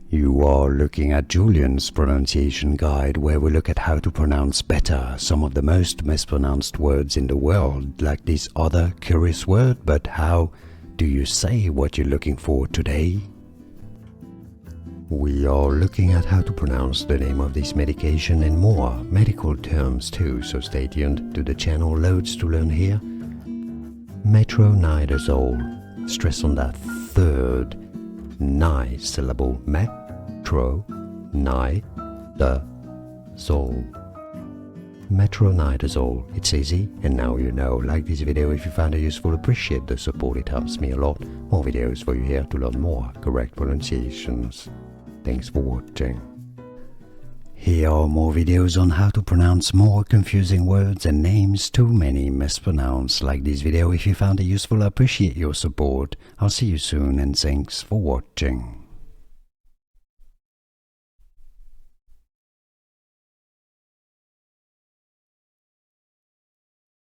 You are looking at Julian's pronunciation guide, where we look at how to pronounce better some of the most mispronounced words in the world, like this other curious word. But how do you say what you're looking for today? We are looking at how to pronounce the name of this medication and more medical terms too, so stay tuned to the channel. Loads to learn here. Matronidazole. Stress on that third ni syllable. Matronidazole. Matronidazole. It's easy, and now you know. Like this video if you found it useful. Appreciate the support, it helps me a lot. More videos for you here to learn more correct pronunciations. Thanks for watching. Here are more videos on how to pronounce more confusing words and names too many mispronounced. Like this video if you found it useful. I appreciate your support. I'll see you soon, and thanks for watching.